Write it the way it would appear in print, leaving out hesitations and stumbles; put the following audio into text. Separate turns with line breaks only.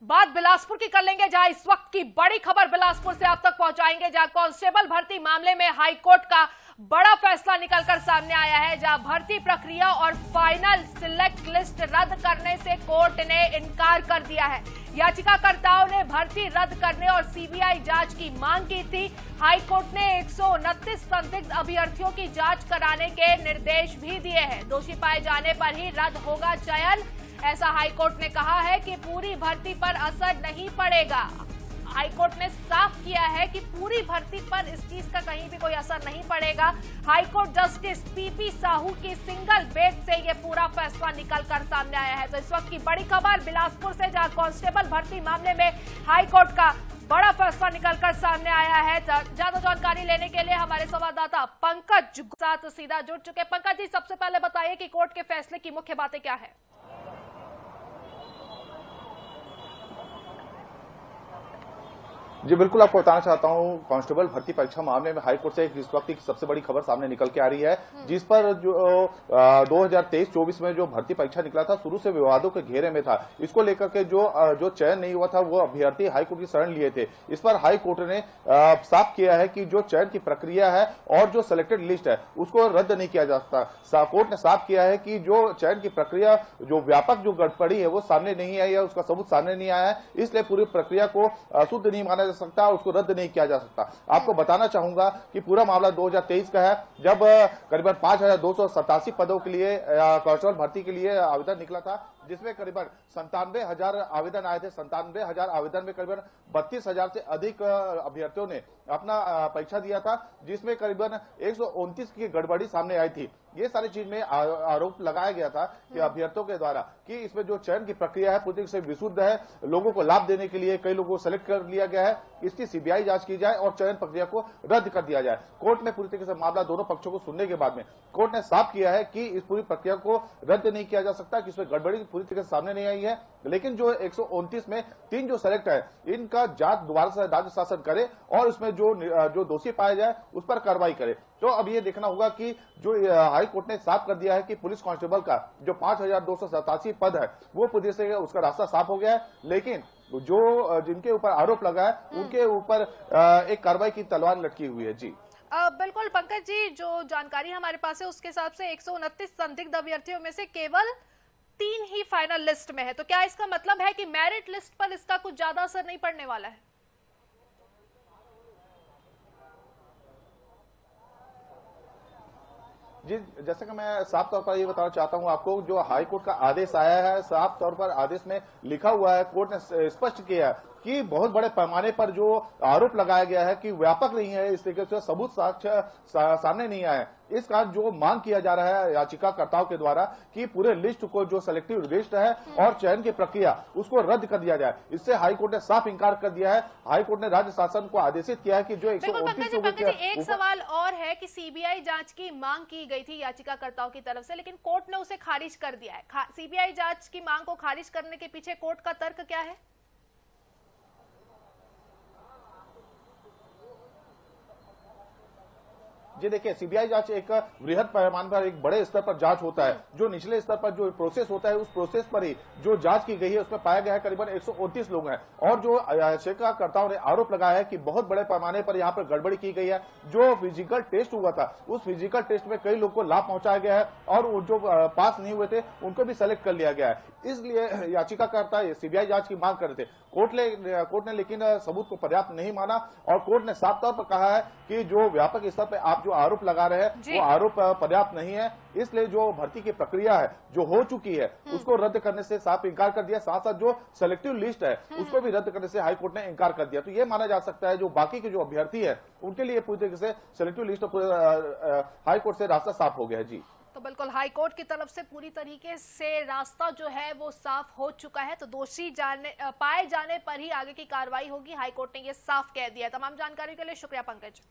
बात बिलासपुर की कर लेंगे, जहां इस वक्त की बड़ी खबर बिलासपुर से आप तक पहुंचाएंगे, जहां कांस्टेबल भर्ती मामले में हाईकोर्ट का बड़ा फैसला निकलकर सामने आया है। जहां भर्ती प्रक्रिया और फाइनल सिलेक्ट लिस्ट रद्द करने से कोर्ट ने इनकार कर दिया है। याचिकाकर्ताओं ने भर्ती रद्द करने और सीबीआई जांच की मांग की थी। हाईकोर्ट ने 129 संदिग्ध अभ्यर्थियों की जांच कराने के निर्देश भी दिए हैं। दोषी पाए जाने पर ही रद्द होगा चयन, ऐसा हाईकोर्ट ने कहा है कि पूरी भर्ती पर असर नहीं पड़ेगा। हाईकोर्ट ने साफ किया है कि पूरी भर्ती पर इस चीज का कहीं भी कोई असर नहीं पड़ेगा। हाईकोर्ट जस्टिस पीपी साहू की सिंगल बेंच से ये पूरा फैसला निकलकर सामने आया है। तो इस वक्त की बड़ी खबर बिलासपुर से, जहां कांस्टेबल भर्ती मामले में हाईकोर्ट का बड़ा फैसला निकलकर सामने आया है। ज्यादा जानकारी लेने के लिए हमारे संवाददाता पंकज साथ सीधा जुड़ चुके। पंकज जी, सबसे पहले बताइए कि कोर्ट के फैसले की मुख्य बातें क्या है।
जी बिल्कुल, आपको बताना चाहता हूं, कांस्टेबल भर्ती परीक्षा मामले में हाईकोर्ट से इस वक्त की सबसे बड़ी खबर सामने निकल के आ रही है, जिस पर जो 2023-24 में जो भर्ती परीक्षा निकला था, शुरू से विवादों के घेरे में था। इसको लेकर के जो चयन नहीं हुआ था, वो अभ्यर्थी हाईकोर्ट की शरण लिए थे। इस पर हाईकोर्ट ने साफ किया है कि जो चयन की प्रक्रिया है और जो सिलेक्टेड लिस्ट है, उसको रद्द नहीं किया जा सकता। कोर्ट ने साफ किया है कि जो चयन की प्रक्रिया, जो व्यापक जो गड़बड़ी है, वो सामने नहीं आई है, उसका सबूत सामने नहीं आया है, इसलिए पूरी प्रक्रिया को शुद्ध नहीं माना सकता, उसको रद्द नहीं किया जा सकता। आपको बताना चाहूंगा कि पूरा मामला 2023 का है, जब करीबन 5287 पदों के लिए कांस्टेबल भर्ती के लिए आवेदन निकला था, जिसमें करीबन 97,000 आवेदन आए थे। 97,000 आवेदन में करीबन 32,000 से अधिक अभ्यर्थियों ने अपना परीक्षा दिया था, जिसमें करीबन 129 की गड़बड़ी सामने आई थी। ये सारी चीज में आरोप लगाया गया था कि अभ्यर्थियों के द्वारा कि इसमें जो चयन की प्रक्रिया है पूरी तरह से विशुद्ध है, लोगों को लाभ देने के लिए कई लोगों को सेलेक्ट कर लिया गया है, इसकी सीबीआई जांच की जाए और चयन प्रक्रिया को रद्द कर दिया जाए। कोर्ट ने पूरी तरीके से मामला दोनों पक्षों को सुनने के बाद में कोर्ट ने साफ किया है कि इस पूरी प्रक्रिया को रद्द नहीं किया जा सकता, कि इसमें गड़बड़ी पूरी तरीके से सामने नहीं आई है, लेकिन जो 129 में 3 जो सेलेक्ट है, इनका जांच दोबारा से राज्य शासन करे और उसमें जो दोषी पाया जाए उस पर कार्रवाई करे। तो अब ये देखना होगा कि जो हाई कोर्ट ने साफ कर दिया है कि पुलिस कांस्टेबल का जो 5287 पद है, वो पूरी से उसका रास्ता साफ हो गया है, लेकिन जो जिनके ऊपर आरोप लगा है उनके ऊपर एक कार्रवाई की तलवार लटकी हुई है। जी
बिल्कुल पंकज जी, जो जानकारी हमारे पास है उसके हिसाब से 129 संदिग्ध अभ्यर्थियों में से केवल 3 ही फाइनल लिस्ट में है। तो क्या इसका मतलब है कि मेरिट लिस्ट पर इसका कुछ ज्यादा असर नहीं पड़ने वाला है?
जी, जैसे कि मैं साफ तौर पर ये बताना चाहता हूं आपको, जो हाई कोर्ट का आदेश आया है, साफ तौर पर आदेश में लिखा हुआ है, कोर्ट ने स्पष्ट किया है कि बहुत बड़े पैमाने पर जो आरोप लगाया गया है कि व्यापक नहीं है, इस तरीके से सबूत साक्ष्य सामने नहीं आए। इस कारण जो मांग किया जा रहा है याचिकाकर्ताओं के द्वारा कि पूरे लिस्ट को, जो सिलेक्टिव लिस्ट है और चयन की प्रक्रिया, उसको रद्द कर दिया जाए, इससे हाईकोर्ट ने साफ इंकार कर दिया है। हाईकोर्ट ने राज्य शासन को आदेशित किया है कि जो 129
एक सवाल और है कि सीबीआई जांच की मांग की गई थी याचिकाकर्ताओं की तरफ से, लेकिन कोर्ट ने उसे खारिज कर दिया है। सीबीआई जांच की मांग को खारिज करने के पीछे कोर्ट का तर्क क्या है?
जी देखिए, सीबीआई जांच एक वृहद पैमाने पर, एक बड़े स्तर पर जांच होता है। जो निचले स्तर पर जो प्रोसेस होता है, उस प्रोसेस पर ही जो जांच की गई है, उसमें पाया गया है करीबन 129 लोग हैं। और जो याचिकाकर्ताओं ने आरोप लगाया है कि बहुत बड़े पैमाने पर यहाँ पर गड़बड़ी की गई है। जो फिजिकल टेस्ट हुआ था, उस फिजिकल टेस्ट में कई लोग को लाभ पहुंचाया गया है और जो पास नहीं हुए थे उनको भी सेलेक्ट कर लिया गया है। इसलिए याचिकाकर्ता सीबीआई जांच की मांग कर रहे थे। कोर्ट ने लेकिन सबूत को पर्याप्त नहीं माना और कोर्ट ने साफ तौर पर कहा है कि जो व्यापक स्तर पर आप जो आरोप लगा रहे हैं, वो आरोप पर्याप्त नहीं है, इसलिए जो भर्ती की प्रक्रिया है, जो हो चुकी है, उसको रद्द करने से साफ इंकार कर दिया। साथ साथ जो सिलेक्टिव लिस्ट है, उसको भी रद्द करने से हाईकोर्ट ने इंकार कर दिया। तो ये माना जा सकता है जो बाकी के जो अभ्यर्थी है, उनके लिए पूरी तरीके से सिलेक्टिव लिस्ट हाईकोर्ट से रास्ता साफ हो गया। जी
तो बिल्कुल हाईकोर्ट की तरफ से पूरी तरीके से रास्ता जो है वो साफ हो चुका है। तो दोषी पाए जाने पर ही आगे की कार्रवाई होगी, हाईकोर्ट ने ये साफ कह दिया है। तमाम जानकारी के लिए शुक्रिया पंकज।